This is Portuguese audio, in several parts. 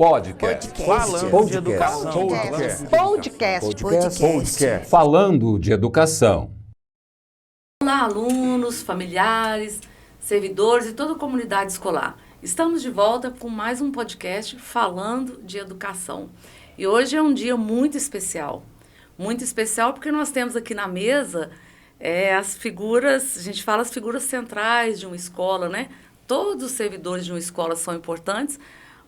Podcast. Falando de educação. Podcast. Falando de educação. Olá, alunos, familiares, servidores e toda a comunidade escolar. Estamos de volta com mais um podcast falando de educação. E hoje é um dia muito especial porque nós temos aqui na mesa as figuras, a gente fala as figuras centrais de uma escola, né? Todos os servidores de uma escola são importantes,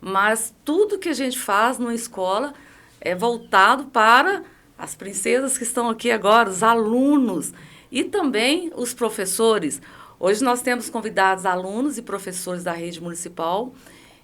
mas tudo que a gente faz numa escola é voltado para as princesas que estão aqui agora, os alunos e também os professores. Hoje nós temos convidados alunos e professores da rede municipal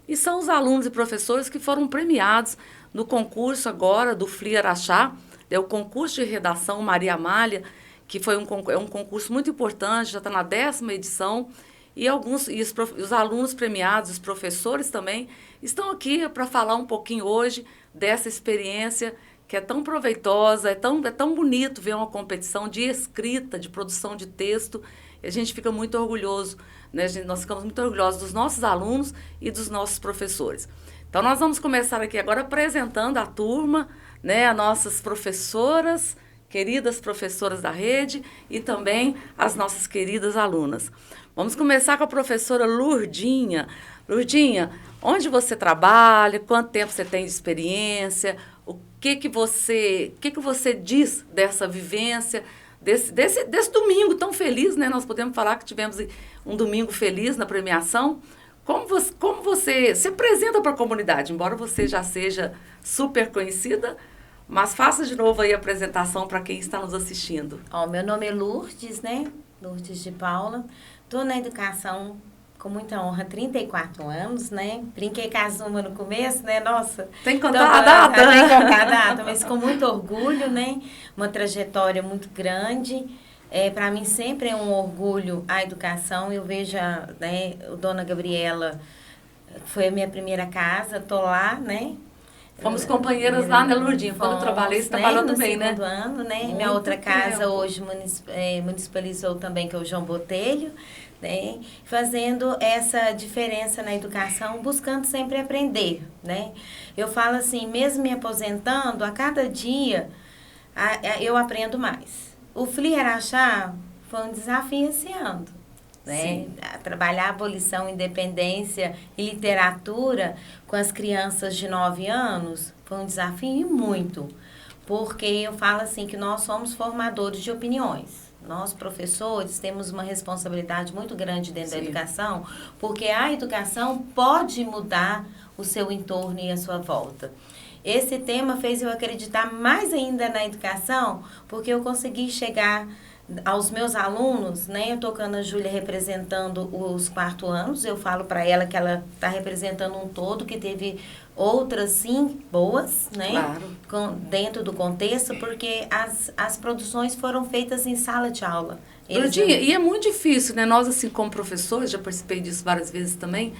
e são os alunos e professores que foram premiados no concurso agora do FLI Araxá, o concurso de redação Maria Amália, que foi um concurso muito importante, já está na 10ª edição, e os alunos premiados, os professores também, estão aqui para falar um pouquinho hoje dessa experiência que é tão proveitosa, é tão bonito ver uma competição de escrita, de produção de texto, e a gente fica muito orgulhoso, né? Nós ficamos muito orgulhosos dos nossos alunos e dos nossos professores. Então, nós vamos começar aqui agora apresentando a turma, né, as nossas professoras, queridas professoras da rede e também as nossas queridas alunas. Vamos começar com a professora Lurdinha. Lurdinha, onde você trabalha? Quanto tempo você tem de experiência? O que você diz dessa vivência, desse domingo tão feliz, né? Nós podemos falar que tivemos um domingo feliz na premiação. Como você se apresenta para a comunidade, embora você já seja super conhecida, mas faça de novo aí a apresentação para quem está nos assistindo. Meu nome é Lourdes, né? Lourdes de Paula. Estou na educação com muita honra, 34 anos, né? Brinquei com a Zuma no começo, né? Nossa. Tem que contar a data. Tem que contar a data, mas com muito orgulho, né? Uma trajetória muito grande. Para mim sempre é um orgulho a educação. Eu vejo né, a Dona Gabriela, foi a minha primeira casa, estou lá, né? Fomos companheiras lá, né, Lourdinha? Quando eu trabalhei, você trabalhou também, né? No segundo ano, né? Minha outra casa hoje municipalizou também, que é o João Botelho, né? Fazendo essa diferença na educação, buscando sempre aprender, né? Eu falo assim, mesmo me aposentando, a cada dia eu aprendo mais. O FLI Araxá foi um desafio esse ano, né? Trabalhar a abolição, independência e literatura com as crianças de 9 anos foi um desafio e muito, porque eu falo assim que nós somos formadores de opiniões. Nós, professores, temos uma responsabilidade muito grande dentro da educação, porque a educação pode mudar o seu entorno e a sua volta. Esse tema fez eu acreditar mais ainda na educação, porque eu consegui chegar aos meus alunos, né? Eu estou com a Ana Júlia representando os 4º anos, eu falo para ela que ela está representando um todo, que teve outras sim boas, né? Claro. Dentro do contexto, porque as produções foram feitas em sala de aula. Lurdinha, e é muito difícil, né? Nós, assim, como professores, já participei disso várias vezes também,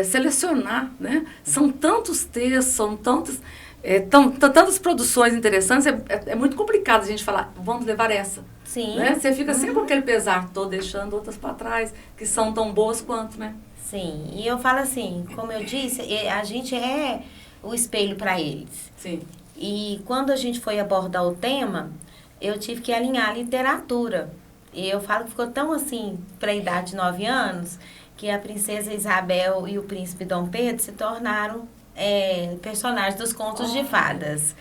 selecionar, né? São tantos textos, são tantas produções interessantes, é muito complicado a gente falar, vamos levar essa. Sim. Né? Você fica sempre com aquele pesar, tô deixando outras para trás, que são tão boas quanto, né? Sim, e eu falo assim, como eu disse, a gente é o espelho para eles. Sim. E quando a gente foi abordar o tema, eu tive que alinhar a literatura. E eu falo que ficou tão assim, para a idade de 9 anos, que a princesa Isabel e o príncipe Dom Pedro se tornaram personagens dos contos de fadas.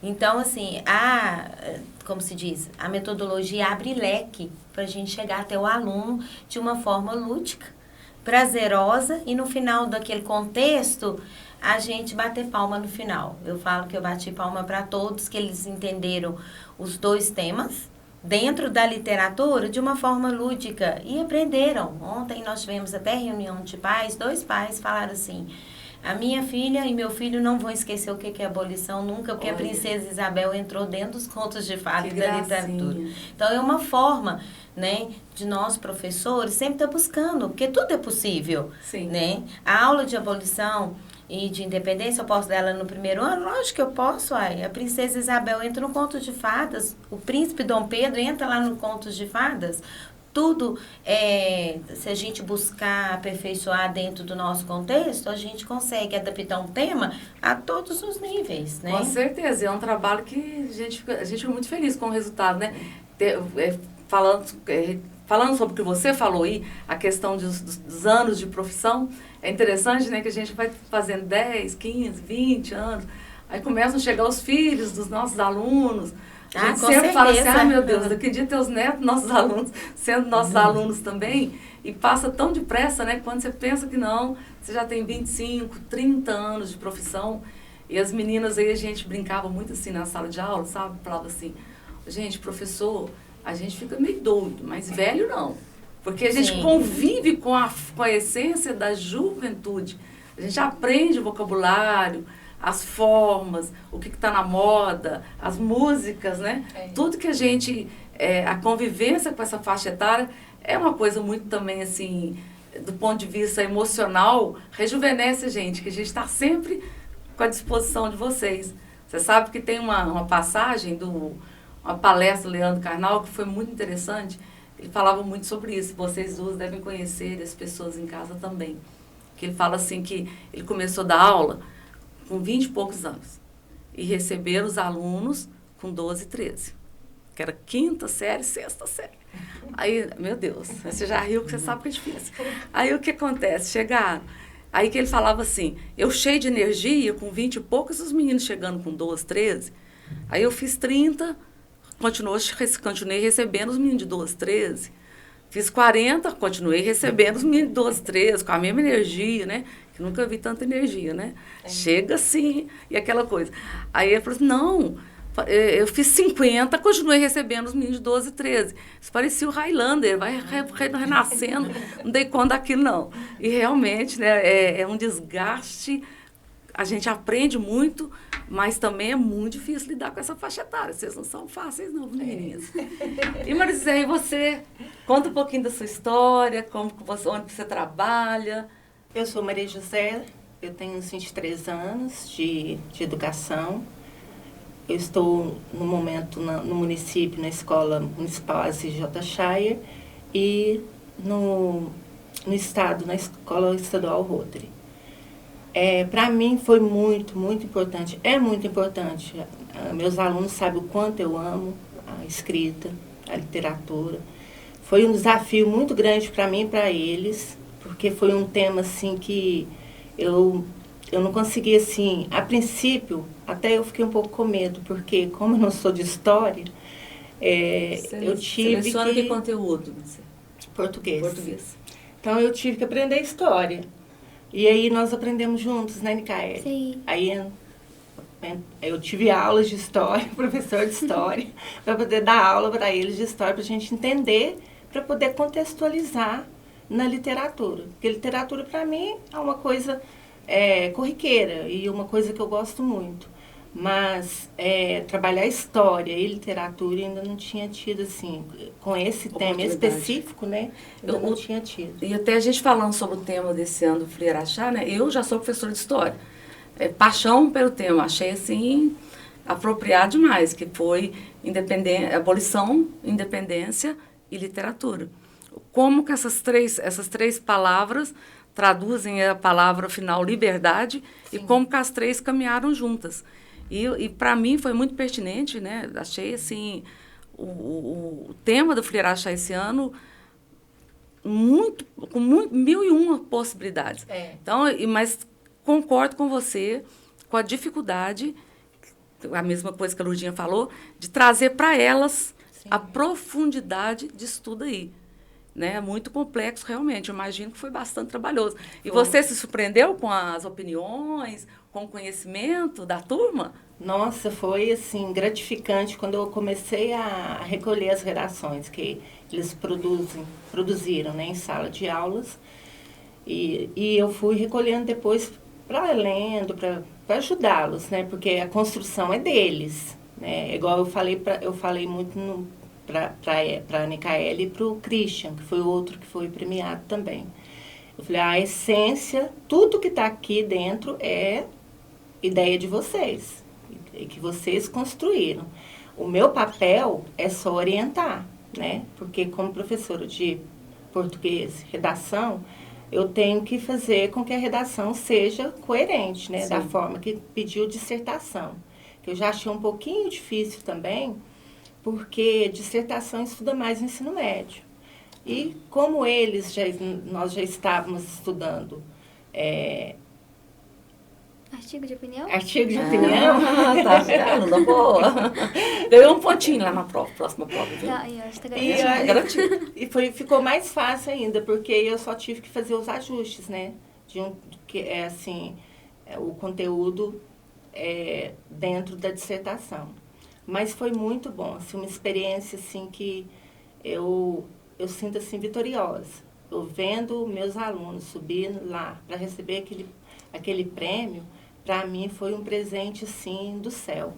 Então, assim, como se diz, a metodologia abre leque para a gente chegar até o aluno de uma forma lúdica, prazerosa, e no final daquele contexto, a gente bater palma no final. Eu falo que eu bati palma para todos, que eles entenderam os 2 temas dentro da literatura de uma forma lúdica e aprenderam. Ontem nós tivemos até reunião de pais, 2 pais falaram assim: a minha filha e meu filho não vão esquecer o que é abolição nunca, porque a princesa Isabel entrou dentro dos contos de fadas da literatura. Então, é uma forma, né, de nós, professores, sempre estar buscando, porque tudo é possível. Sim. Né? A aula de abolição e de independência, eu posso dar ela no 1º ano? Lógico que eu posso, A princesa Isabel entra no conto de fadas, o príncipe Dom Pedro entra lá no conto de fadas. tudo, se a gente buscar aperfeiçoar dentro do nosso contexto, a gente consegue adaptar um tema a todos os níveis, né? Com certeza, é um trabalho que a gente fica muito feliz com o resultado, né? Falando sobre o que você falou aí, a questão dos anos de profissão, é interessante, né, que a gente vai fazendo 10, 15, 20 anos, aí começam a chegar os filhos dos nossos alunos. A gente sempre fala assim, meu Deus, daqui a dia teus netos, nossos alunos, sendo nossos alunos também, e passa tão depressa, né, quando você pensa que não, você já tem 25, 30 anos de profissão, e as meninas aí, a gente brincava muito assim na sala de aula, sabe? Falava assim, gente, professor, a gente fica meio doido, mas velho não. Porque a gente convive com a essência da juventude. A gente aprende o vocabulário, as formas, o que está na moda, as músicas, né? Tudo que a gente... a convivência com essa faixa etária é uma coisa muito também, assim, do ponto de vista emocional, rejuvenesce a gente, que a gente está sempre com a disposição de vocês. Você sabe que tem uma passagem uma palestra do Leandro Carnal que foi muito interessante. Ele falava muito sobre isso. Vocês duas devem conhecer, as pessoas em casa também. Que ele fala assim que ele começou a dar aula com 20 e poucos anos. E receberam os alunos com 12, 13. Que era quinta série, sexta série. Aí, meu Deus, você já riu que você sabe que é difícil. Aí o que acontece? Chegaram. Aí que ele falava assim, eu cheio de energia, com 20 e poucos, os meninos chegando com 12, 13. Aí eu fiz 30, continuei recebendo os meninos de 12, 13. Fiz 40, continuei recebendo os meninos de 12, 13, com a mesma energia, né? Que nunca vi tanta energia, né? Chega assim, e aquela coisa. Aí ele falou assim, não, eu fiz 50, continuei recebendo os meninos de 12, 13. Isso parecia o Highlander, vai renascendo, não dei conta daquilo, não. E realmente, né, é um desgaste, a gente aprende muito, mas também é muito difícil lidar com essa faixa etária. Vocês não são fáceis, não, menininhas. E Marizé, e você? Conta um pouquinho da sua história, onde você trabalha. Eu sou Maria José, eu tenho uns 23 anos de educação. Eu estou, no momento, no município, na Escola Municipal Aziz J. Shire e no estado, na Escola Estadual Rotary. Para mim foi muito, muito importante. É muito importante. Meus alunos sabem o quanto eu amo a escrita, a literatura. Foi um desafio muito grande para mim e para eles, porque foi um tema assim que eu não conseguia, assim, a princípio, até eu fiquei um pouco com medo, porque como eu não sou de história, eu tive seleciona que conteúdo? Português. Então eu tive que aprender história. E aí nós aprendemos juntos, né, Nicaele? Sim. Aí eu tive aulas de história, professor de história, para poder dar aula para eles de história, para a gente entender, para poder contextualizar na literatura. Porque literatura, para mim, é uma coisa corriqueira e uma coisa que eu gosto muito. Mas trabalhar história e literatura ainda não tinha tido, assim, com esse tema específico, né? Ainda não tinha tido. E até a gente falando sobre o tema desse ano do Freire Achar, né? Eu já sou professora de história. Paixão pelo tema, achei, assim, apropriado demais, que foi abolição, independência e literatura. Como que essas três palavras traduzem a palavra final liberdade. Sim. E como que as três caminharam juntas. E para mim foi muito pertinente, né? Achei assim, o tema do Freire Achar esse ano com 1001 possibilidades. Então, mas concordo com você, com a dificuldade, a mesma coisa que a Lourdinha falou, de trazer para elas a profundidade de estudo aí. Né? Muito complexo, realmente. Eu imagino que foi bastante trabalhoso. E você se surpreendeu com as opiniões, com o conhecimento da turma? Nossa, foi, assim, gratificante quando eu comecei a recolher as redações que eles produziram, né, em sala de aulas. E eu fui recolhendo depois para lendo, para ajudá-los, né? Porque a construção é deles, né? Igual eu falei muito para a Nicaele e para o Christian, que foi o outro que foi premiado também. Eu falei, a essência, tudo que está aqui dentro é ideia de vocês, que vocês construíram. O meu papel é só orientar, né? Porque como professora de português, redação, eu tenho que fazer com que a redação seja coerente, né? Sim. Da forma que pediu dissertação. Que eu já achei um pouquinho difícil também, porque dissertação estuda mais no ensino médio. E como nós já estávamos estudando Artigo de opinião? artigo de opinião, Tá vendo? Boa. Ganhou um pontinho lá na próxima prova, viu? Tá, eu acho que tá E, garantido. Garantido. ficou mais fácil ainda, porque eu só tive que fazer os ajustes, né? Que é assim, o conteúdo dentro da dissertação. Mas foi muito bom, assim, uma experiência assim que eu sinto assim vitoriosa. Eu vendo meus alunos subindo lá para receber aquele prêmio, para mim foi um presente assim do céu,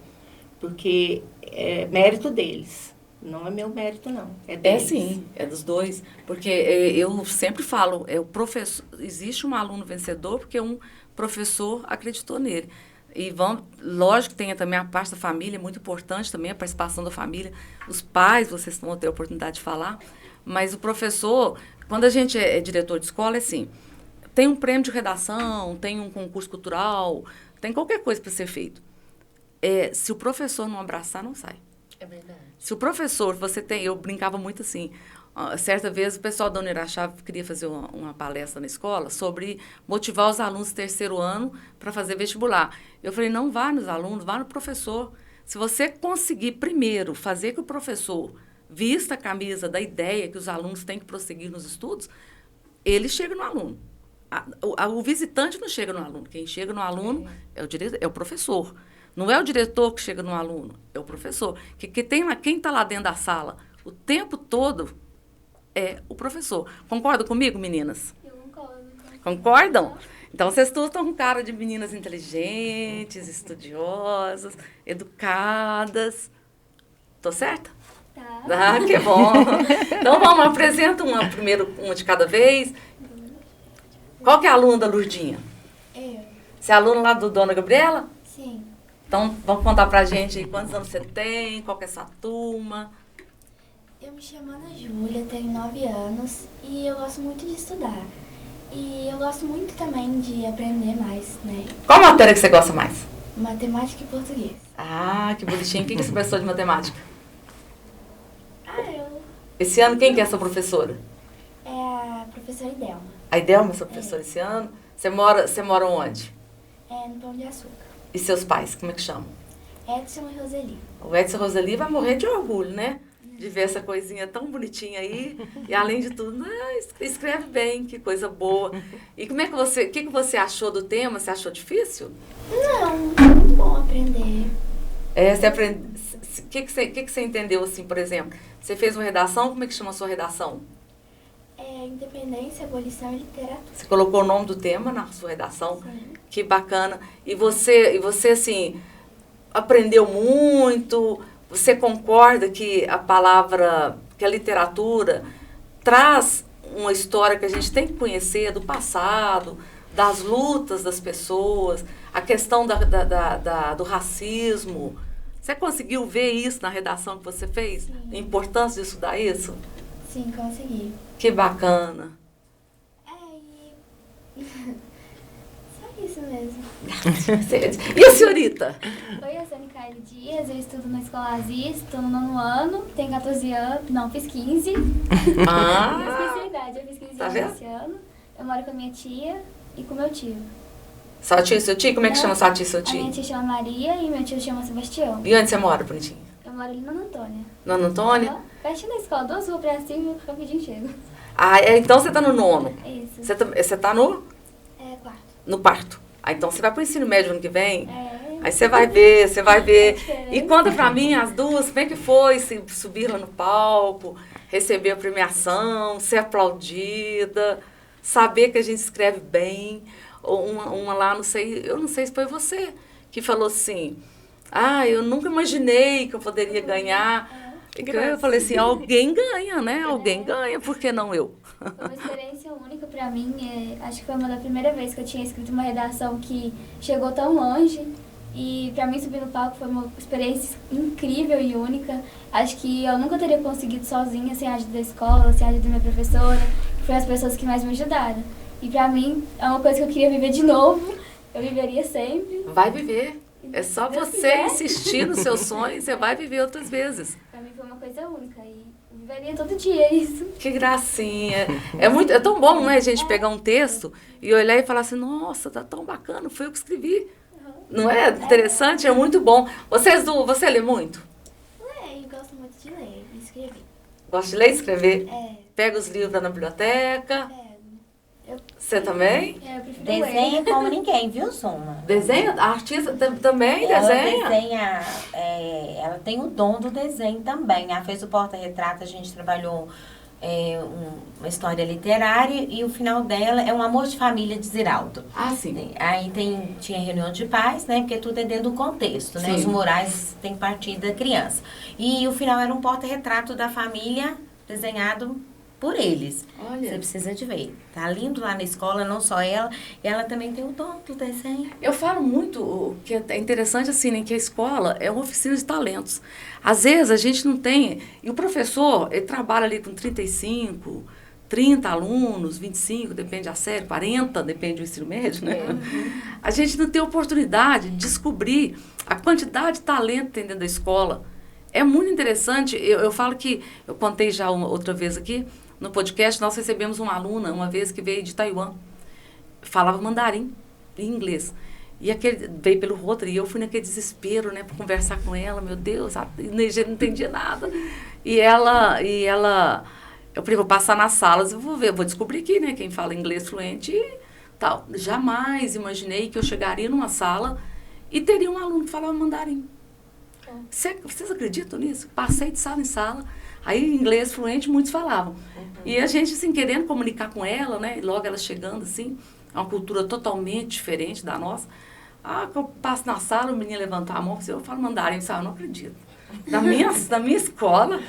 porque é mérito deles. Não é meu mérito, não. É É deles. sim, é dos dois. Porque eu sempre falo, o professor, existe um aluno vencedor porque um professor acreditou nele. E lógico que tem também a parte da família, é muito importante também a participação da família. Os pais, vocês vão ter a oportunidade de falar. Mas o professor, quando a gente é diretor de escola, é assim, tem um prêmio de redação, tem um concurso cultural, tem qualquer coisa para ser feito. Se o professor não abraçar, não sai. É verdade. Se o professor, eu brincava muito assim, certa vez o pessoal da Unirachá queria fazer uma palestra na escola sobre motivar os alunos do terceiro ano para fazer vestibular. Eu falei, não vá nos alunos, vá no professor. Se você conseguir primeiro fazer que o professor vista a camisa da ideia que os alunos têm que prosseguir nos estudos, ele chega no aluno. O visitante não chega no aluno. Quem chega no aluno é o professor. Não é o diretor que chega no aluno, é o professor. Quem está lá dentro da sala o tempo todo é o professor. Concordam comigo, meninas? Eu concordo. Concordam? Então, vocês todos estão com cara de meninas inteligentes, estudiosas, educadas. Tô certa? Tá. Ah, que bom. Então, vamos, apresenta primeiro uma de cada vez. Qual que é a aluna da Lurdinha? Eu. Você é aluna lá do Dona Gabriela? Sim. Então, vamos contar pra gente aí quantos anos você tem, qual que é essa turma. Eu me chamo Ana Júlia, tenho 9 anos e eu gosto muito de estudar. E eu gosto muito também de aprender mais, né? Qual matéria que você gosta mais? Matemática e português. Ah, que bonitinho. Quem que é essa professora de matemática? Eu. Esse ano, quem que é essa professora? É a professora Idelma. A Idelma, essa professora esse ano. Você mora onde? É no Pão de Açúcar. E seus pais, como é que chamam? Edson e Roseli. O Edson Roseli vai morrer de orgulho, né? De ver essa coisinha tão bonitinha aí. E, além de tudo, escreve bem, que coisa boa. E como é que o que você achou do tema? Você achou difícil? Não, é muito bom aprender. Você aprende... O que você entendeu, assim, por exemplo? Você fez uma redação, como é que chama a sua redação? É independência, abolição e literatura. Você colocou o nome do tema na sua redação? Sim. Que bacana. E você, assim, aprendeu muito? Você concorda que a literatura traz uma história que a gente tem que conhecer do passado, das lutas das pessoas, a questão do racismo? Você conseguiu ver isso na redação que você fez? Sim. A importância de estudar isso? Sim, consegui. Que bacana. E... Só isso mesmo. E a senhorita? Oi, eu sou a Micaele Dias, eu estudo na Escola Aziz, estou no 9º ano, tenho 14 anos, não, fiz 15. Eu esqueci a idade, eu fiz 15 Tá anos vendo? esse ano. Eu moro com a minha tia e com meu tio. Sua tia e seu tio? Como é que chama sua tia e seu A minha tio? tia chama Maria e meu tio chama Sebastião. E onde você mora, bonitinho? Eu moro ali na Antônia. Nona Antônia? Aham, pertinho da escola, 2 ruas pra cima e rapidinho chego. Ah, então você tá no 9º. É isso. Você tá no Quarto. quarto. Ah, então você vai pro ensino médio ano que vem? É. Aí você vai ver. É diferente. E conta pra mim, as duas, como é que foi subir lá no palco, receber a premiação, ser aplaudida, saber que a gente escreve bem. Uma lá, eu não sei se foi você que falou assim, eu nunca imaginei que eu poderia ganhar. Eu falei assim, alguém ganha, né? Alguém ganha, por que não eu? Foi uma experiência única pra mim. Acho que foi uma da primeira vez que eu tinha escrito uma redação que chegou tão longe E pra mim subir no palco foi uma experiência incrível e única. Acho que eu nunca teria conseguido sozinha, sem a ajuda da escola, sem a ajuda da minha professora, que foram as pessoas que mais me ajudaram. E pra mim é uma coisa que eu queria viver de novo, eu viveria sempre. Vai viver. É só Deus você quiser. insistir no seu sonho, você vai viver outras vezes. Pra mim foi uma coisa única e eu viveria todo dia isso. Que gracinha. É tão bom, né, a gente pegar um texto e olhar e falar assim, nossa, tá tão bacana, foi eu que escrevi. Não é interessante? É muito bom. Você lê muito? Eu gosto muito de ler e escrever. Gosta de ler e escrever? É, Pega os livros lá na biblioteca. eu, Você também? eu prefiro Desenha ler. como ninguém, viu, Soma? Desenha? A artista também Ela desenha? desenha, ela tem o dom do desenho também. Ela fez o porta-retrato, a gente trabalhou uma história literária e o final dela é Um Amor de Família de Ziraldo. Ah, sim. Aí tinha reunião de pais, né? Porque tudo é dentro do contexto, né? Sim. Os murais têm partido da criança. E o final era um porta-retrato da família desenhado por eles. Olha. Você precisa de ver. Tá lindo lá na escola, não só ela também tem o dom do desenho. Eu falo muito que é interessante assim, né, que a escola é uma oficina de talentos. Às vezes a gente não tem, e o professor, ele trabalha ali com 35, 30 alunos, 25, depende da série, 40, depende do ensino médio, né? A gente não tem oportunidade de descobrir a quantidade de talento que tem dentro da escola. É muito interessante, eu falo que, eu contei já outra vez aqui, no podcast, nós recebemos uma aluna, uma vez, que veio de Taiwan, falava mandarim em inglês. E veio pelo Rotary, e eu fui naquele desespero, né, para conversar com ela, meu Deus, não entendia nada. E ela, eu falei, vou passar nas salas, eu vou descobrir aqui, né, quem fala inglês fluente e tal. Jamais imaginei que eu chegaria numa sala e teria um aluno que falava mandarim. Vocês acreditam nisso? Passei de sala em sala, aí inglês fluente muitos falavam. E a gente, assim, querendo comunicar com ela, né, e logo ela chegando, assim, é uma cultura totalmente diferente da nossa. Que eu passo na sala, o menino levantar a mão, eu falo mandarim, sabe? Eu não acredito. Da minha escola,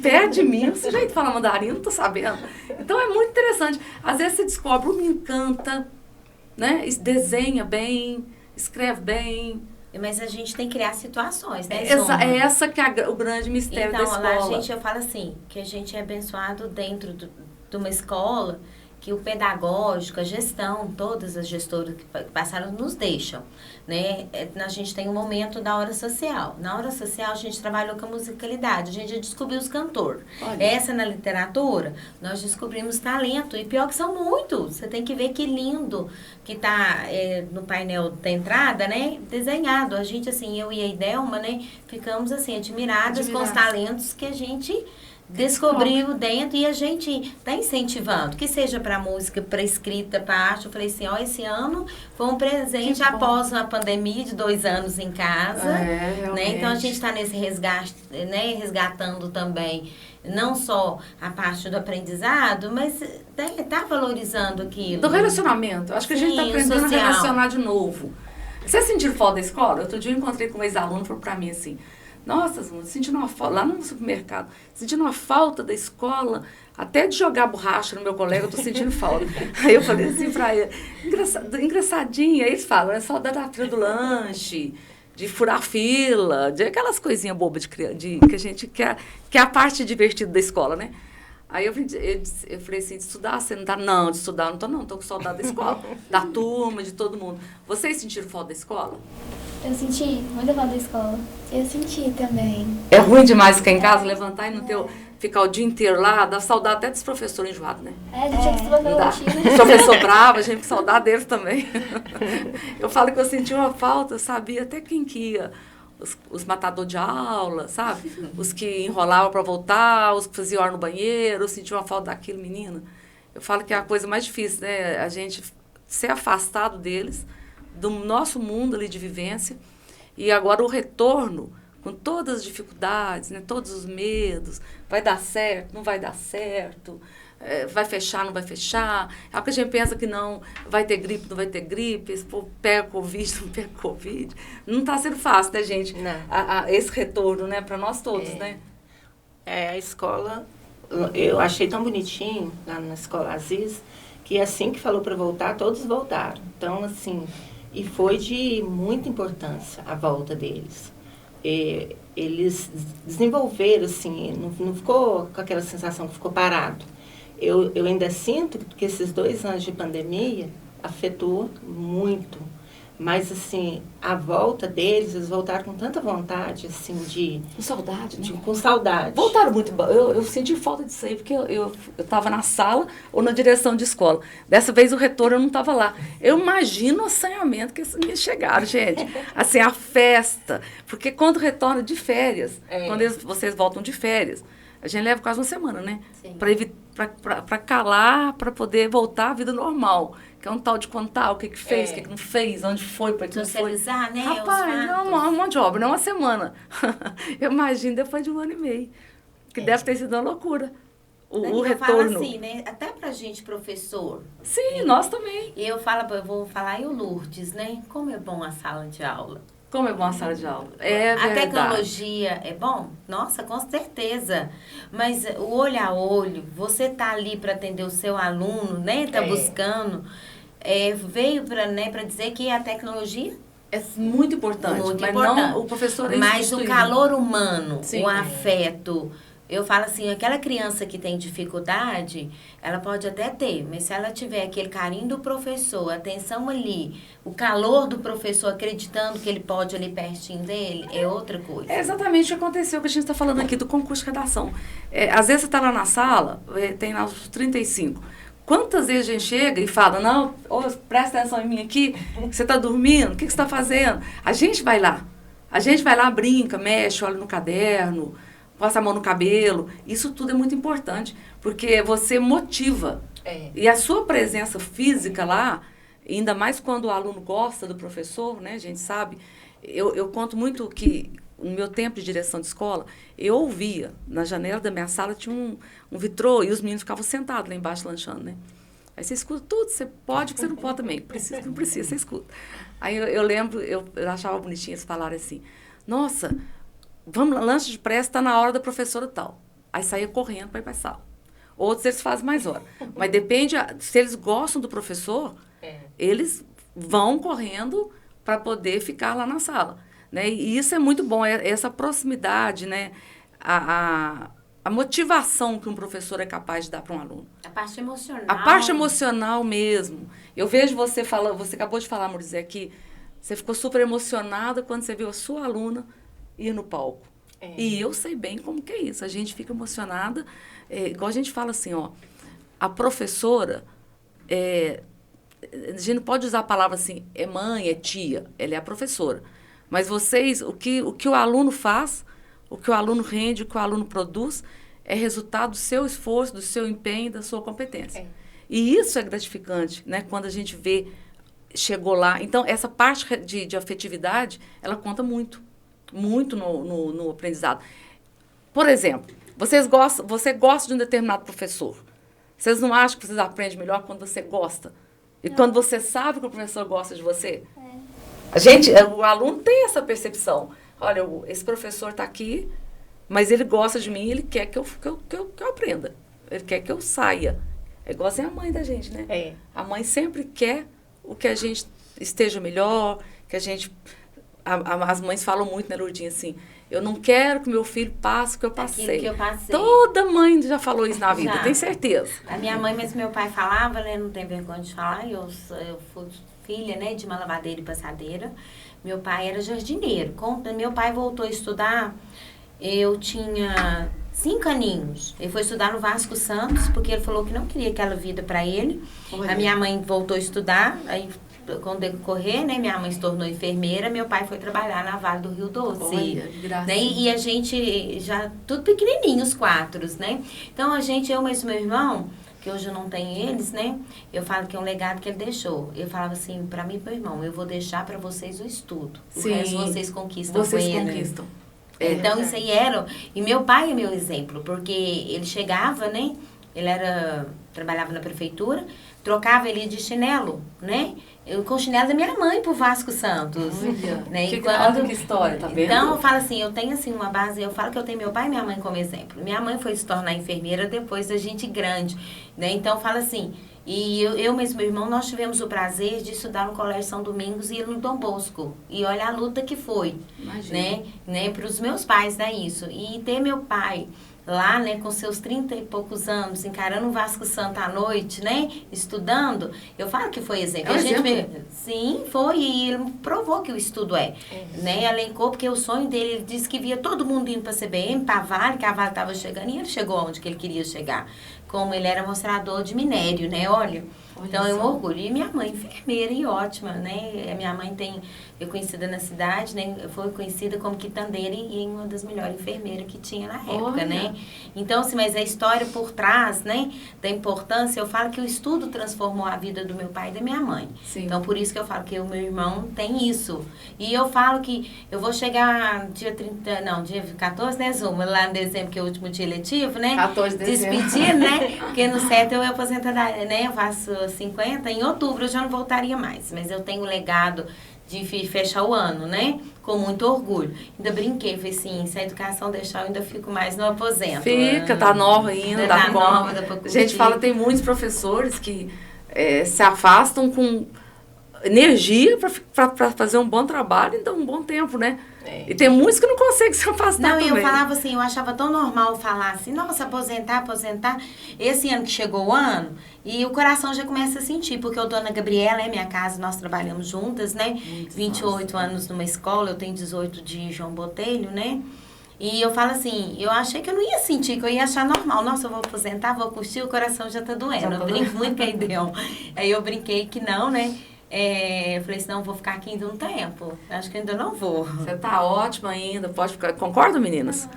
perto de mim, você já fala mandarim, eu não tô sabendo. Então é muito interessante. Às vezes você descobre, o menino canta, né, desenha bem, escreve bem. Mas a gente tem que criar situações, né? É essa que é o grande mistério da então, escola. lá eu falo assim, que a gente é abençoado dentro de uma escola que o pedagógico, a gestão, todas as gestoras que passaram nos deixam, né? A gente tem um momento da hora social. Na hora social, a gente trabalhou com a musicalidade, a gente descobriu os cantores. Essa na literatura, nós descobrimos talento, e pior que são muitos. Você tem que ver que lindo que tá no painel da entrada, né? Desenhado. A gente, assim, eu e a Idelma, né? Ficamos, assim, admiradas com os talentos que a gente descobriu dentro, e a gente está incentivando, que seja para música, para escrita, para arte. Eu falei assim, esse ano foi um presente após uma pandemia de 2 anos em casa, né? Então a gente está nesse resgate, né? Resgatando também não só a parte do aprendizado, mas tá valorizando aquilo. Do relacionamento. Acho que a gente está aprendendo a relacionar de novo. Você sentiu falta da escola? Outro dia eu encontrei com um ex-aluno e falou para mim assim, nossa, sentindo uma falta, lá no supermercado, sentindo uma falta da escola, até de jogar borracha no meu colega, eu tô sentindo falta. Aí eu falei assim pra ele, engraçadinho, aí eles falam, é saudade da fila do lanche, de furar fila, de aquelas coisinhas bobas que a gente quer, que é a parte divertida da escola, né? Aí eu falei assim, de estudar, você não tá? Não, de estudar não tô com saudade da escola, da turma, de todo mundo. Vocês sentiram falta da escola? Eu senti muita falta da escola. Eu senti também. É ruim demais ficar em casa, levantar e não ter, ficar o dia inteiro lá, dá saudade até dos professores enjoados, né? A gente acostuma pela rotina. Os professor bravo, a gente com saudade deles também. Eu falo que eu senti uma falta, sabia até quem que ia. Os matadores de aula, sabe? Os que enrolavam para voltar, os que faziam hora no banheiro, eu senti uma falta daquilo, menina. Eu falo que é a coisa mais difícil, né? A gente ser afastado deles, do nosso mundo ali de vivência, e agora o retorno, com todas as dificuldades, né? Todos os medos, vai dar certo, não vai dar certo, vai fechar, não vai fechar. É o que a gente pensa que não, vai ter gripe, não vai ter gripe, esse povo pega Covid, não pega Covid. Não está sendo fácil, né, gente? Esse retorno, né, para nós todos, né? A escola, eu achei tão bonitinho lá na escola Aziz, que assim que falou para voltar, todos voltaram. Então, assim, E foi de muita importância a volta deles. Eles desenvolveram, assim, não ficou com aquela sensação que ficou parado. Eu ainda sinto que esses 2 anos de pandemia afetou muito. Mas, assim, a volta deles, eles voltaram com tanta vontade, assim, Com saudade, né? com saudade. Voltaram muito. Eu senti falta disso aí, porque eu estava na sala ou na direção de escola. Dessa vez o reitor eu não estava lá. Eu imagino o assanhamento que esses meninos chegaram, gente. Assim, a festa. Porque quando retorna de férias, quando vocês voltam de férias, a gente leva quase uma semana, né? Para calar, para poder voltar à vida normal. Que é um tal de contar o que fez, o que não fez, onde foi, para que não foi. Socializar, né? Rapaz, não é um monte de obra, não é uma semana. Eu imagino depois de 1 ano e meio. Que deve ter sido uma loucura. O retorno. Eu falo assim, né? Até pra gente, professor. Sim, nós também. E eu vou falar, e o Lourdes, né? Como é bom a sala de aula. Como é bom a sala de aula. É a verdade. tecnologia é bom? Nossa, com certeza. Mas o olho a olho, você tá ali para atender o seu aluno, né? Tá buscando. Veio para dizer que a tecnologia é muito importante. Não o professor mas o calor humano, sim, o afeto. Eu falo assim, aquela criança que tem dificuldade, ela pode até ter, mas se ela tiver aquele carinho do professor, a atenção ali, o calor do professor acreditando que ele pode ali pertinho dele, é outra coisa. É exatamente o que aconteceu, que a gente está falando aqui do concurso de redação. Às vezes você está lá na sala, tem lá os 35. Quantas vezes a gente chega e fala, não, presta atenção em mim aqui, você está dormindo, o que você está fazendo? A gente vai lá, brinca, mexe, olha no caderno, passa a mão no cabelo. Isso tudo é muito importante, porque você motiva. E a sua presença física lá, ainda mais quando o aluno gosta do professor, né? A gente sabe. Eu conto muito que, no meu tempo de direção de escola, eu ouvia, na janela da minha sala tinha um vitrô, e os meninos ficavam sentados lá embaixo lanchando, né? Aí você escuta tudo, você pode, que você não pode também. Precisa, não precisa, você escuta. Aí eu lembro, eu achava bonitinho eles falarem assim, nossa, vamos, lanche de pressa, está na hora da professora tal. Aí saía correndo para ir para a sala. Outros eles fazem mais hora. Mas depende, se eles gostam do professor, eles vão correndo para poder ficar lá na sala. Né? E isso é muito bom, essa proximidade, né? A motivação que um professor é capaz de dar para um aluno. A parte emocional. A parte emocional mesmo. Eu vejo você falando, você acabou de falar, Morizé, que você ficou super emocionada quando você viu a sua aluna ir no palco. E eu sei bem como que é isso. A gente fica emocionada. Igual a gente fala assim, ó, a professora, a gente não pode usar a palavra assim, é mãe, é tia, ela é a professora. Mas vocês, o que o aluno faz, o que o aluno rende, o que o aluno produz, é resultado do seu esforço, do seu empenho, da sua competência. E isso é gratificante, né? Quando a gente vê, chegou lá. Então, essa parte de afetividade, ela conta muito. Muito no aprendizado. Por exemplo, você gosta de um determinado professor. Vocês não acham que vocês aprendem melhor quando você gosta? E quando você sabe que o professor gosta de você? O aluno tem essa percepção. Olha, esse professor está aqui, mas ele gosta de mim, ele quer que eu aprenda. Ele quer que eu saia. É igual a mãe da gente, né? A mãe sempre quer o que a gente esteja melhor, que a gente... As mães falam muito, né, Lourdinha, assim, eu não quero que meu filho passe o que eu passei. Aquilo que eu passei. Toda mãe já falou isso na vida, tem certeza. A minha mãe, mesmo meu pai falava, né, não tem vergonha de falar, eu fui filha, né, de uma lavadeira e passadeira. Meu pai era jardineiro. Quando meu pai voltou a estudar, eu tinha 5 aninhos. Ele foi estudar no Vasco Santos, porque ele falou que não queria aquela vida para ele. A minha mãe voltou a estudar, aí com o decorrer, né, minha mãe se tornou enfermeira, meu pai foi trabalhar na Vale do Rio Doce. Olha, graças. Né? E a gente já, tudo pequenininho, os 4, né? Então, eu, mas meu irmão, que hoje eu não tenho eles, né? Eu falo que é um legado que ele deixou. Eu falava assim, para mim e pro meu irmão, eu vou deixar para vocês o estudo. O resto vocês conquistam. Vocês conquistam. Então, isso aí era... E meu pai é meu exemplo, porque ele chegava, né? Ele trabalhava na prefeitura, trocava ele de chinelo, né? Com o chinelo da minha mãe pro Vasco Santos. Né? Olha que história, tá vendo? Então, eu falo assim, eu tenho assim uma base, eu falo que eu tenho meu pai e minha mãe como exemplo. Minha mãe foi se tornar enfermeira depois da gente grande, né? Então, eu falo assim, E eu mesmo, meu irmão, nós tivemos o prazer de estudar no Colégio São Domingos e ir no Dom Bosco. E olha a luta que foi, né? Para os meus pais dar isso. E ter meu pai lá, né, com seus 30 e poucos anos, encarando o Vasco Santa à noite, né, estudando, eu falo que foi exemplo. Sim, foi, e ele provou que o estudo né, elencou, porque o sonho dele, ele disse que via todo mundo indo para a CBM, para a Vale, que a Vale estava chegando, e ele chegou onde que ele queria chegar, como ele era mostrador de minério, né, olha. Então, é um orgulho. E minha mãe, enfermeira e ótima, né? Minha mãe é conhecida na cidade, né? Foi conhecida como quitandeira e uma das melhores enfermeiras que tinha na época, né? Então, assim, mas a história por trás, né? Da importância, eu falo que o estudo transformou a vida do meu pai e da minha mãe. Sim. Então, por isso que eu falo que o meu irmão tem isso. E eu falo que eu vou chegar dia 14, né, Zuma? Lá em dezembro, que é o último dia letivo, né? 14 de dezembro. Despedir, né? Porque no 7 eu aposentadoria, né? Eu faço 50, em outubro eu já não voltaria mais, mas eu tenho o legado de fechar o ano, né? Com muito orgulho. Ainda brinquei, falei assim, se a educação deixar, eu ainda fico mais no aposento. Fica, tá nova ainda, dá nova, dá pra A gente fala, tem muitos professores que se afastam com energia para fazer um bom trabalho, então um bom tempo, né? E tem muitos que não conseguem se afastar também. Não, eu falava assim, eu achava tão normal falar assim, nossa, aposentar. Esse ano que chegou o ano, e o coração já começa a sentir, porque eu, dona Gabriela, é minha casa, nós trabalhamos juntas, né? 28 anos numa escola, eu tenho 18 de João Botelho, né? E eu falo assim, eu achei que eu não ia sentir, que eu ia achar normal. Nossa, eu vou aposentar, vou curtir, o coração já tá doendo. Eu brinco muito com a ideia. Aí eu brinquei que não, né? Eu falei assim, não, vou ficar aqui ainda um tempo. Acho que ainda não vou. Você tá ótima ainda, pode ficar. Concorda, meninas?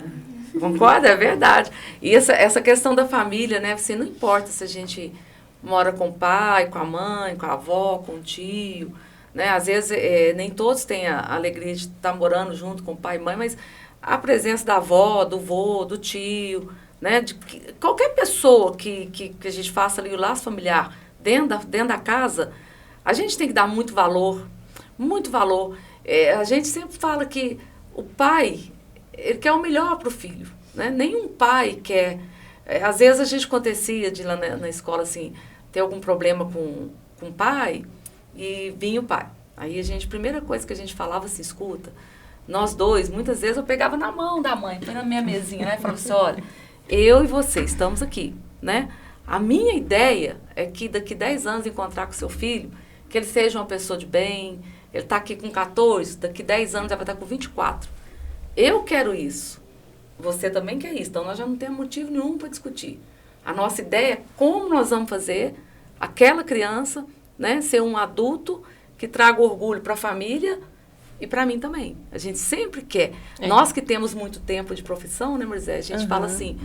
Concorda? É verdade. E essa questão da família, né? Assim, não importa se a gente mora com o pai, com a mãe, com a avó, com o tio, né? Às vezes, nem todos têm a alegria de estar morando junto com o pai e mãe, mas a presença da avó, do vô, do tio, né? De qualquer pessoa que a gente faça ali o laço familiar dentro da casa, a gente tem que dar muito valor, muito valor. A gente sempre fala que o pai, ele quer o melhor para o filho, né? Nenhum pai quer... às vezes a gente acontecia de ir lá na escola, assim, ter algum problema com o pai e vinha o pai. Aí a primeira coisa que a gente falava assim, escuta, nós dois, muitas vezes eu pegava na mão da mãe, põe na minha mesinha, né? E falava assim, olha, eu e você estamos aqui, né? A minha ideia é que daqui 10 anos encontrar com seu filho, que ele seja uma pessoa de bem, ele está aqui com 14, daqui 10 anos ele vai estar com 24. Eu quero isso. Você também quer isso. Então, nós já não temos motivo nenhum para discutir. A nossa ideia é como nós vamos fazer aquela criança, né, ser um adulto que traga orgulho para a família e para mim também. A gente sempre quer. Nós que temos muito tempo de profissão, né, Moisés? A gente fala assim,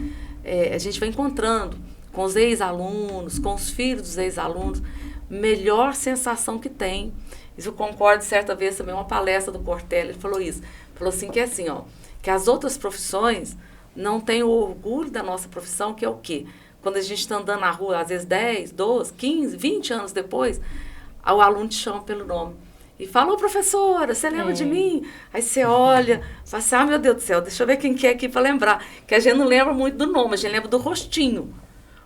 a gente vai encontrando com os ex-alunos, com os filhos dos ex-alunos, melhor sensação que tem. Isso eu concordo, certa vez também, uma palestra do Cortelli, ele falou isso. Falou assim, que é assim, ó, que as outras profissões não têm o orgulho da nossa profissão, que é o quê? Quando a gente está andando na rua, às vezes 10, 12, 15, 20 anos depois, o aluno te chama pelo nome. E fala, ô professora, você lembra de mim? Aí você olha, fala assim, meu Deus do céu, deixa eu ver quem que é aqui para lembrar. Que a gente não lembra muito do nome, a gente lembra do rostinho.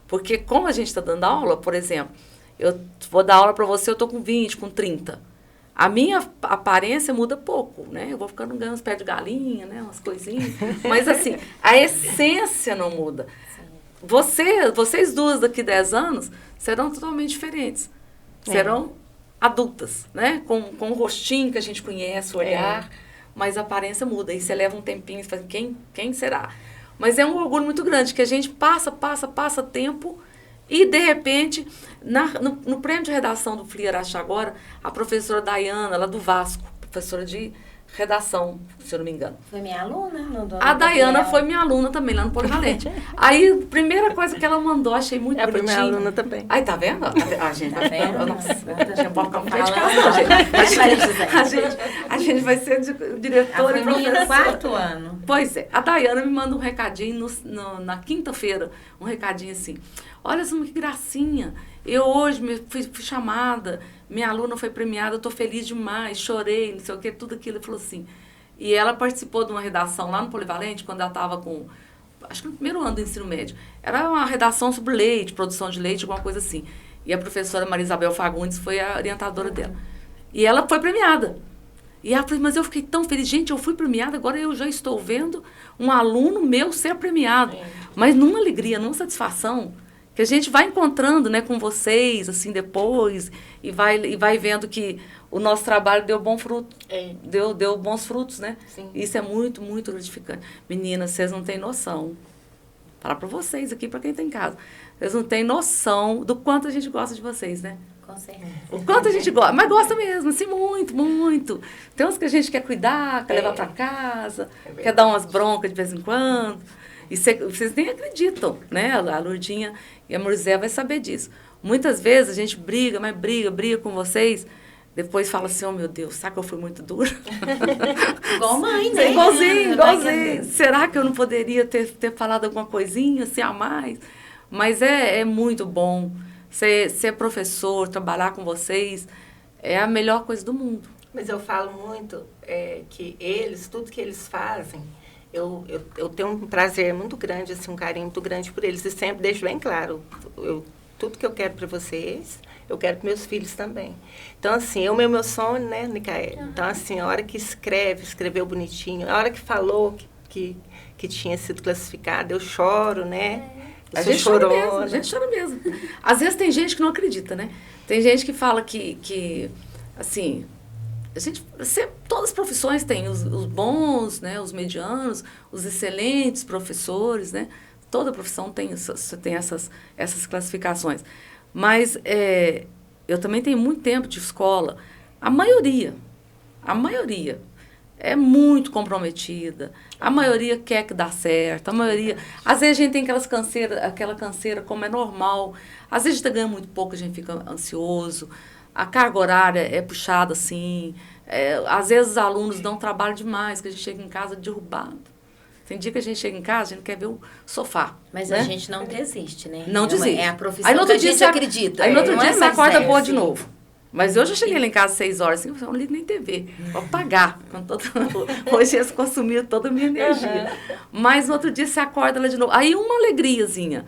Porque como a gente está dando aula, por exemplo, eu vou dar aula para você, eu estou com 20, com 30. A minha aparência muda pouco, né? Eu vou ficando ganhando uns pés de galinha, né? Umas coisinhas. Mas, assim, a essência não muda. Vocês duas, daqui 10 anos, serão totalmente diferentes. Serão adultas, né? Com o rostinho que a gente conhece, o olhar. Mas a aparência muda. E você leva um tempinho e fala, quem será? Mas é um orgulho muito grande, que a gente passa tempo... E, de repente, no prêmio de redação do FLI Araxá agora, a professora Dayana, lá do Vasco, professora de redação, se eu não me engano. Foi minha aluna? A Dayana foi minha aluna também, lá no Polivalente. Aí, a primeira coisa que ela mandou, achei muito bonitinho. Foi minha aluna também. Aí, tá vendo? A gente Tá vendo? Nossa, a gente pode ficar de casa, gente. A gente vai ser diretora e professora. No quarto ano. Pois é. A Dayana me manda um recadinho na quinta-feira, um recadinho assim. Olha só que gracinha, eu hoje fui chamada, minha aluna foi premiada, eu estou feliz demais, chorei, não sei o que, tudo aquilo. Ele falou assim. E ela participou de uma redação lá no Polivalente, quando ela estava com, acho que no primeiro ano do ensino médio. Era uma redação sobre leite, produção de leite, alguma coisa assim. E a professora Maria Isabel Fagundes foi a orientadora dela. E ela foi premiada. E ela falou, mas eu fiquei tão feliz. Gente, eu fui premiada, agora eu já estou vendo um aluno meu ser premiado. Mas numa alegria, numa satisfação, que a gente vai encontrando, né, com vocês, assim, depois, e vai vendo que o nosso trabalho deu bom fruto. Deu bons frutos, né? Sim. Isso é muito, muito gratificante. Meninas, vocês não têm noção. Falar para vocês aqui, para quem está em casa. Vocês não têm noção do quanto a gente gosta de vocês, né? Com certeza. O quanto a gente gosta, mas gosta mesmo, assim, muito, muito. Tem uns que a gente quer cuidar, quer levar para casa, quer dar umas broncas de vez em quando. E vocês nem acreditam, né? A Lourdinha e a Moisés vai saber disso. Muitas vezes a gente briga com vocês, depois fala assim, oh meu Deus, será que eu fui muito dura? Igual mãe, né? Igualzinho. Será que eu não poderia ter falado alguma coisinha assim a mais? Mas é muito bom. Ser professor, trabalhar com vocês, é a melhor coisa do mundo. Mas eu falo muito que tudo que eles fazem, eu tenho um prazer muito grande, assim, um carinho muito grande por eles. E sempre deixo bem claro, tudo que eu quero para vocês, eu quero para meus filhos também. Então, assim, é o meu sonho, né, Nicaele? Então, assim, a hora que escreveu bonitinho, a hora que falou que tinha sido classificada, eu choro, né? A gente chora mesmo. Às vezes tem gente que não acredita, né? Tem gente que fala que assim, todas as profissões têm os bons, né? Os medianos, os excelentes professores, né? Toda profissão tem essas classificações. Mas eu também tenho muito tempo de escola. A maioria é muito comprometida. A maioria quer que dá certo. A maioria... Às vezes a gente tem aquela canseira, como é normal. Às vezes a gente ganha muito pouco, a gente fica ansioso. A carga horária é puxada, assim. Às vezes os alunos dão trabalho demais, que a gente chega em casa derrubado. Tem dia que a gente chega em casa, a gente quer ver o sofá. Mas né? a gente não desiste, né? Não desiste. É a profissão que a gente acredita. Aí no outro dia você acorda boa de assim. novo. Mas eu já cheguei lá em casa às 6 horas, assim, eu não ligo nem TV, vou apagar. Hoje eles consumiram toda a minha energia. Mas no outro dia você acorda lá de novo. Aí uma alegriazinha.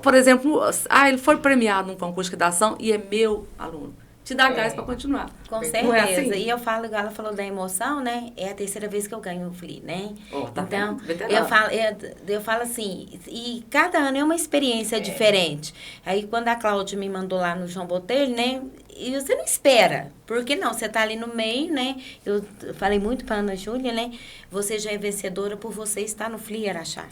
Por exemplo, ele foi premiado num concurso de redação e é meu aluno. Te dá gás para continuar. Com certeza. Não é assim? E eu falo, igual ela falou da emoção, né? É a terceira vez que eu ganho o FLI, né? Tá então, vendo? eu falo assim, e cada ano é uma experiência diferente. Aí, quando a Cláudia me mandou lá no João Botelho, né? E você não espera, porque não, você tá ali no meio, né? Eu falei muito para Ana Júlia, né? Você já é vencedora por você estar no FLI Araxá.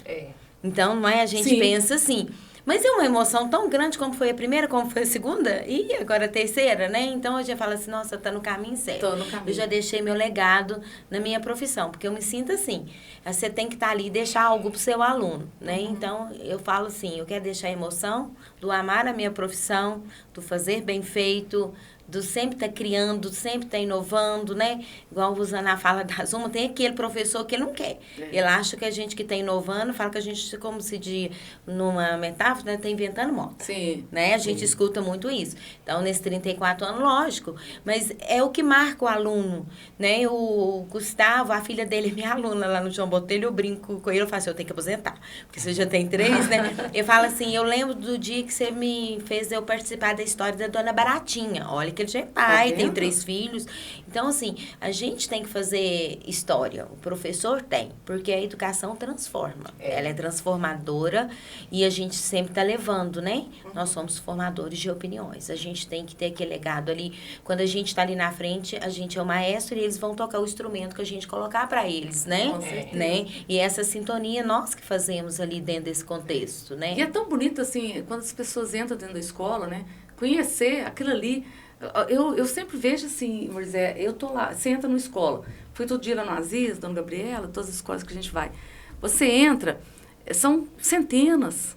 Então, não é? A gente pensa assim... Mas é uma emoção tão grande como foi a primeira, como foi a segunda, e agora a terceira, né? Então, eu já falo assim, nossa, tá no caminho certo. Tô no caminho. Eu já deixei meu legado na minha profissão, porque eu me sinto assim, você tem que estar ali e deixar algo pro seu aluno, né? Então, eu falo assim, eu quero deixar a emoção do amar a minha profissão, do fazer bem feito, do sempre estar criando, sempre estar inovando, né? Igual o Zaná fala da Zuma, tem aquele professor que ele não quer. Ele acha que a gente que está inovando, fala que a gente, como se diz numa metáfora, né, está inventando moto. Sim. Né? A gente escuta muito isso. Então, nesses 34 anos, lógico, mas é o que marca o aluno, né? O Gustavo, a filha dele é minha aluna lá no João Botelho, eu brinco com ele, eu falo assim, eu tenho que aposentar, porque você já tem 3, né? Eu falo assim, eu lembro do dia que você me fez eu participar da história da Dona Baratinha. Olha que ele já é pai, tem 3 filhos. Então, assim, a gente tem que fazer história. O professor tem, porque a educação transforma. Ela é transformadora e a gente sempre está levando, né? Nós somos formadores de opiniões. A gente tem que ter aquele legado ali. Quando a gente está ali na frente, a gente é o maestro e eles vão tocar o instrumento que a gente colocar para eles, né? Com certeza. Né? E essa sintonia nós que fazemos ali dentro desse contexto, né? E é tão bonito, assim, quando as pessoas entram dentro da escola, né? Conhecer aquilo ali. Eu sempre vejo assim, Moisés, eu tô lá, você entra numa escola. Fui todo dia lá no Aziz, Dona Gabriela, todas as escolas que a gente vai. Você entra, são centenas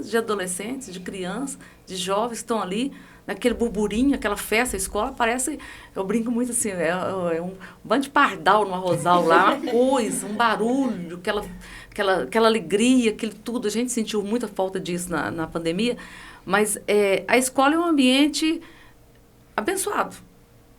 de adolescentes, de crianças, de jovens que estão ali, naquele burburinho, aquela festa, a escola parece, eu brinco muito assim, é um bando de pardal no arrozal lá, uma coisa, um barulho, aquela alegria, aquele tudo. A gente sentiu muita falta disso na pandemia, mas a escola é um ambiente abençoado,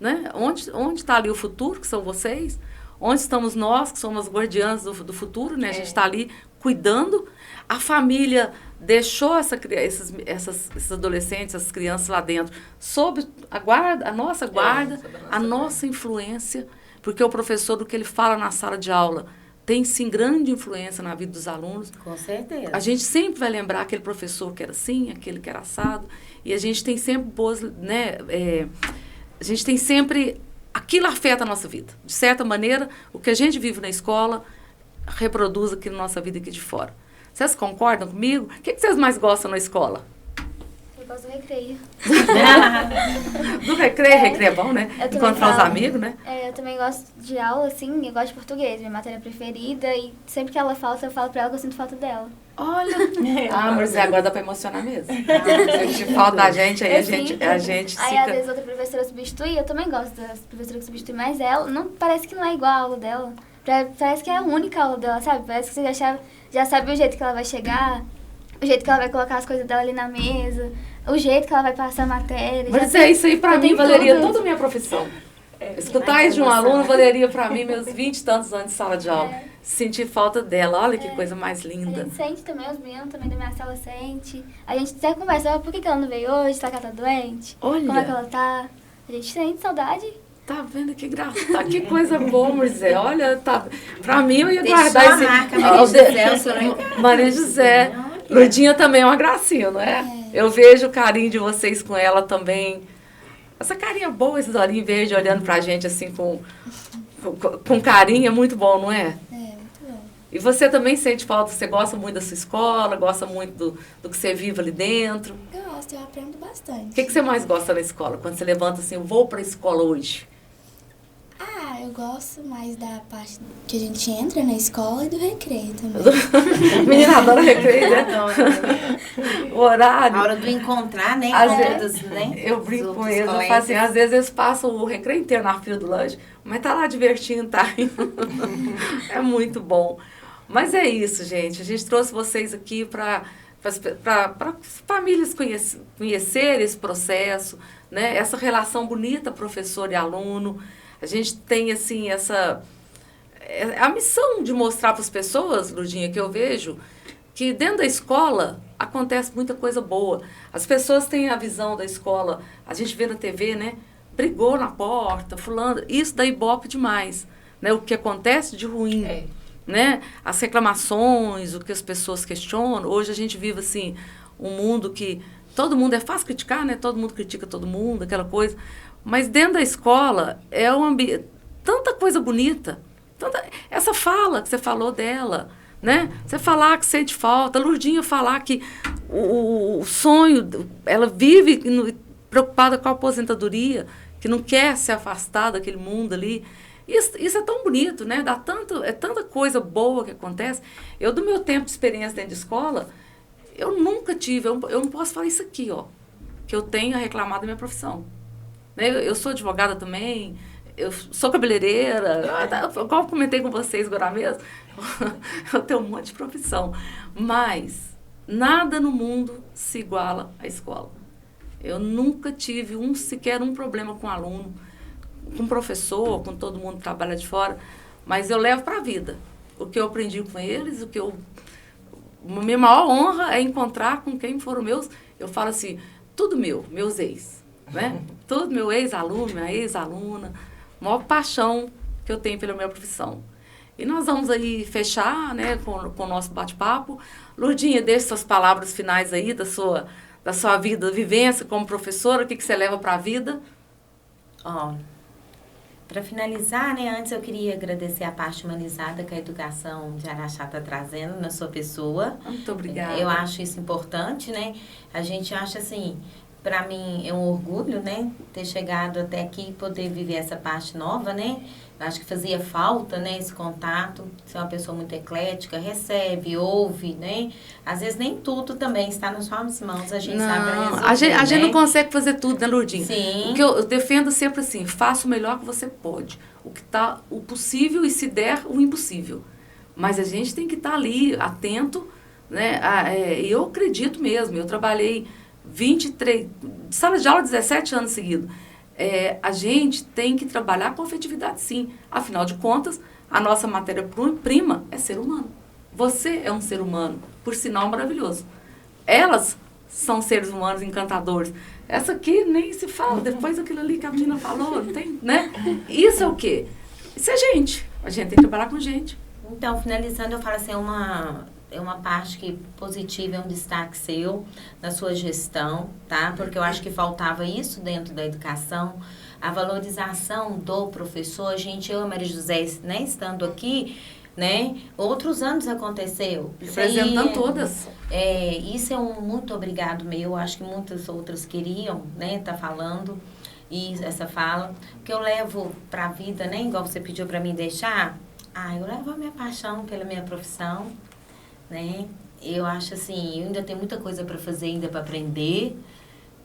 né? Onde está ali o futuro, que são vocês, Onde estamos nós, que somos guardiãs do futuro, né? A gente está ali cuidando. A família deixou esses adolescentes, essas crianças lá dentro, sob a nossa guarda, a nossa influência, porque o professor, o que ele fala na sala de aula, tem sim grande influência na vida dos alunos. Com certeza. A gente sempre vai lembrar aquele professor que era assim, aquele que era assado, e a gente tem sempre boas, né? A gente tem sempre... Aquilo afeta a nossa vida. De certa maneira, o que a gente vive na escola reproduz aqui na nossa vida aqui de fora. Vocês concordam comigo? O que vocês mais gostam na escola? Eu gosto do recreio. Do recreio, recreio é bom, né? Eu também Encontrar os falo. amigos, né? Eu também gosto de aula, assim, eu gosto de português, minha matéria preferida, e sempre que ela falta, eu falo pra ela que eu sinto falta dela. Olha! Mas agora dá pra emocionar mesmo. Se falta da gente, aí a gente Aí, às fica... vezes, outra professora substitui, eu também gosto das professoras que substituem, mas ela, não, parece que não é igual a aula dela. Parece que é a única aula dela, sabe? Parece que você já sabe o jeito que ela vai chegar, o jeito que ela vai colocar as coisas dela ali na mesa, o jeito que ela vai passar a matéria. Mas já isso aí pra mim tem valeria tudo. toda a minha profissão. Escutar isso de um aluno valeria pra mim meus 20 e tantos anos de sala de aula. Sentir falta dela, olha que coisa mais A linda. gente sente também, os meninos também da minha sala sente. A gente até conversa, por que ela não veio hoje? Será que ela tá doente? Olha. Como é que ela tá? A gente sente saudade. Tá vendo que graça, que coisa boa, Moisés. Olha, tá. Pra mim eu ia Deixou guardar a esse. marca, Maria José, o senhor Maria José. Lurdinha também é uma gracinha, não é? Eu vejo o carinho de vocês com ela também. Essa carinha boa, esses olhinhos verdes olhando pra gente assim com carinho, é muito bom, não é? Muito bom. E você também sente falta, você gosta muito da sua escola, gosta muito do que você vive ali dentro. Gosto, eu aprendo bastante. O que você mais gosta na escola? Quando você levanta assim, eu vou pra escola hoje. Eu gosto mais da parte que a gente entra na escola e do recreio também. Menina adora recreio, né? O horário. A hora do encontrar, né? Às Todos, né? Eu brinco Os com outros eles, eu falo colegas. assim, às vezes eles passam o recreio inteiro na fila do lanche, mas tá lá divertindo, tá rindo. É muito bom. Mas é isso, gente. A gente trouxe vocês aqui para as famílias conhecerem esse processo, né? Essa relação bonita professor e aluno. A gente tem, assim, a missão de mostrar para as pessoas, Lurdinha, que eu vejo, que dentro da escola acontece muita coisa boa. As pessoas têm a visão da escola, a gente vê na TV, né? Brigou na porta, fulano, isso dá ibope demais, né? O que acontece de ruim, né? As reclamações, o que as pessoas questionam. Hoje a gente vive, assim, um mundo que todo mundo é fácil criticar, né? Todo mundo critica todo mundo, aquela coisa. Mas dentro da escola é um ambiente, tanta coisa bonita, essa fala que você falou dela, né? Você falar que sente falta, a Lurdinha falar que o sonho, ela vive preocupada com a aposentadoria, que não quer se afastar daquele mundo ali. Isso é tão bonito, né? É tanta coisa boa que acontece. Eu, do meu tempo de experiência dentro de escola, eu nunca tive, eu não posso falar isso aqui, ó, que eu tenho a reclamar da minha profissão. Eu sou advogada também, eu sou cabeleireira, igual eu comentei com vocês agora mesmo, eu tenho um monte de profissão. Mas nada no mundo se iguala à escola. Eu nunca tive sequer um problema com aluno, com professor, com todo mundo que trabalha de fora, mas eu levo para a vida. O que eu aprendi com eles, a minha maior honra é encontrar com quem foram meus, eu falo assim, tudo meus ex. Né? Tudo meu ex-aluno, minha ex-aluna, a maior paixão que eu tenho pela minha profissão. E nós vamos aí fechar, né, com o nosso bate-papo. Lurdinha, deixe suas palavras finais aí da sua vida, vivência como professora, o que você leva para a vida? Para finalizar, né, antes eu queria agradecer a parte humanizada que a educação de Araxá está trazendo na sua pessoa. Muito obrigada. Eu acho isso importante, né? A gente acha assim, para mim é um orgulho, né, ter chegado até aqui e poder viver essa parte nova, né? Eu acho que fazia falta, né, esse contato. Ser uma pessoa muito eclética, recebe, ouve, né? Às vezes nem tudo também está nas suas mãos, a gente sabe resolver, a gente né? não consegue fazer tudo, né, Lurdinha? Sim. O que eu defendo sempre assim, faça o melhor que você pode. O possível e, se der, o impossível. Mas a gente tem que estar ali, atento, né? Eu acredito mesmo, eu trabalhei 23, de sala de aula 17 anos seguidos. a gente tem que trabalhar com afetividade, sim. Afinal de contas, a nossa matéria-prima é ser humano. Você é um ser humano, por sinal maravilhoso. Elas são seres humanos encantadores. Essa aqui nem se fala, depois daquilo ali que a menina falou, não tem, né? Isso é o quê? Isso é gente. A gente tem que trabalhar com gente. Então, finalizando, eu falo assim, é uma parte que positiva, é um destaque seu na sua gestão, tá? Porque eu acho que faltava isso dentro da educação, a valorização do professor. Gente, eu, Maria José, né, estando aqui, né, outros anos aconteceu. Representando todas. Isso é um muito obrigado meu, acho que muitas outras queriam, né, tá falando, e essa fala, que eu levo pra vida, né, igual você pediu pra mim deixar, eu levo a minha paixão pela minha profissão, né, eu acho assim, eu ainda tenho muita coisa pra fazer, ainda pra aprender,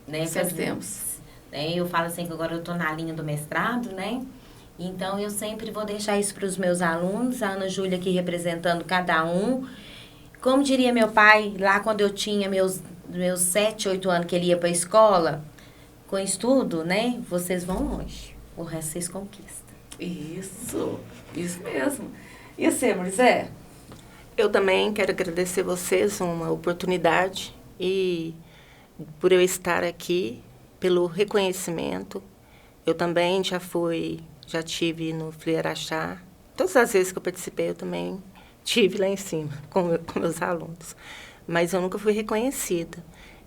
né. Sempre temos. Eu falo assim que agora eu tô na linha do mestrado, né, então eu sempre vou deixar isso para os meus alunos, a Ana Júlia aqui representando cada um. Como diria meu pai, lá quando eu tinha meus 7, 8 anos que ele ia para a escola, com estudo, né? Vocês vão longe, o resto vocês conquistam. Isso mesmo. E você, Marizé? Eu também quero agradecer vocês uma oportunidade e por eu estar aqui, pelo reconhecimento. Eu também já tive no Flieraxá. Todas as vezes que eu participei, eu também tive lá em cima com meus alunos. Mas eu nunca fui reconhecida.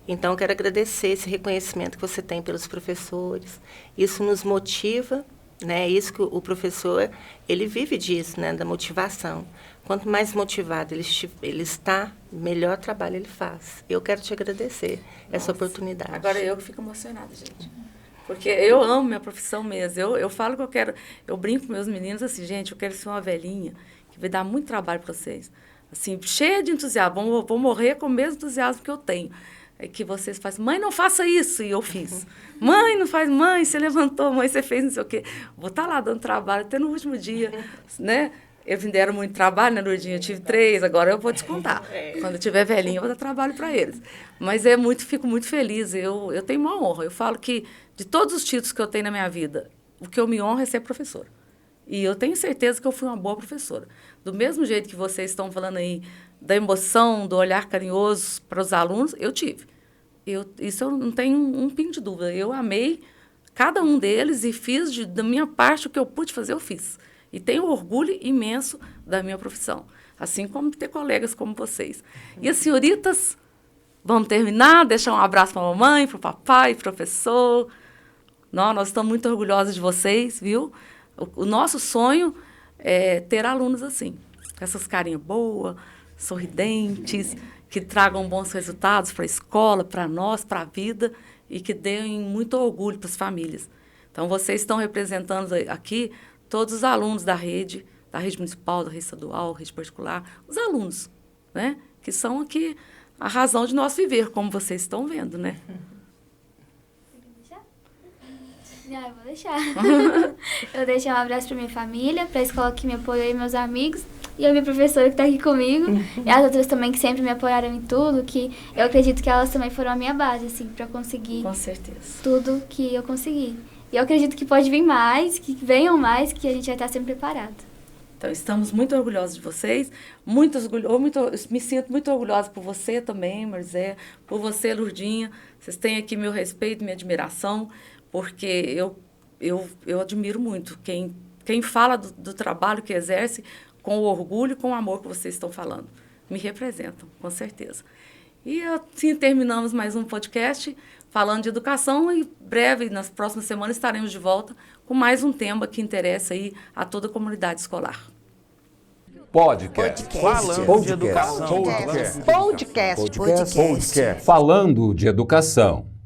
Então, eu quero agradecer esse reconhecimento que você tem pelos professores. Isso nos motiva, né? Isso que o professor, ele vive disso, né? Da motivação. Quanto mais motivado ele está, melhor trabalho ele faz. Eu quero te agradecer essa oportunidade. Agora eu que fico emocionada, gente. Porque eu amo minha profissão mesmo. Eu falo que eu brinco com meus meninos assim, gente, eu quero ser uma velhinha que vai dar muito trabalho para vocês. Assim, cheia de entusiasmo. Vou morrer com o mesmo entusiasmo que eu tenho. É que vocês fazem, mãe, não faça isso, e eu fiz. Mãe, não faz, mãe, você levantou, mãe, você fez não sei o quê. Vou estar lá dando trabalho até no último dia, né? Eles me deram muito trabalho, né, Lourdinha? Eu tive 3, agora eu vou descontar. Quando eu tiver velhinha, eu vou dar trabalho para eles. Mas fico muito feliz, eu tenho uma honra. Eu falo que, de todos os títulos que eu tenho na minha vida, o que eu me honro é ser professora. E eu tenho certeza que eu fui uma boa professora. Do mesmo jeito que vocês estão falando aí, da emoção, do olhar carinhoso para os alunos, eu tive. Isso eu não tenho um pingo de dúvida. Eu amei cada um deles e fiz da minha parte o que eu pude fazer, eu fiz. E tenho orgulho imenso da minha profissão. Assim como ter colegas como vocês. E as senhoritas, vamos terminar, deixar um abraço para a mamãe, para o papai, professor. Nós estamos muito orgulhosos de vocês, viu? O nosso sonho é ter alunos assim, com essas carinhas boas, sorridentes, que tragam bons resultados para a escola, para nós, para a vida, e que deem muito orgulho para as famílias. Então, vocês estão representando aqui todos os alunos da rede municipal, da rede estadual, rede particular, os alunos, né? Que são aqui a razão de nós viver, como vocês estão vendo, né? Eu vou deixar. Eu deixo um abraço para minha família, para a escola que me apoiou e meus amigos, e a minha professora que está aqui comigo, e as outras também que sempre me apoiaram em tudo, que eu acredito que elas também foram a minha base, assim, para conseguir com certeza tudo que eu consegui. E eu acredito que pode vir mais, que venham mais, que a gente vai estar sempre preparado. Então, estamos muito orgulhosos de vocês, me sinto muito orgulhosa por você também, Marizé, por você, Lourdinha. Vocês têm aqui meu respeito, minha admiração, porque eu admiro muito quem fala do trabalho que exerce com o orgulho e com o amor que vocês estão falando. Me representam, com certeza. E assim terminamos mais um podcast falando de educação e breve, nas próximas semanas, estaremos de volta com mais um tema que interessa aí a toda a comunidade escolar. Podcast. Falando de educação. Podcast. Falando de educação.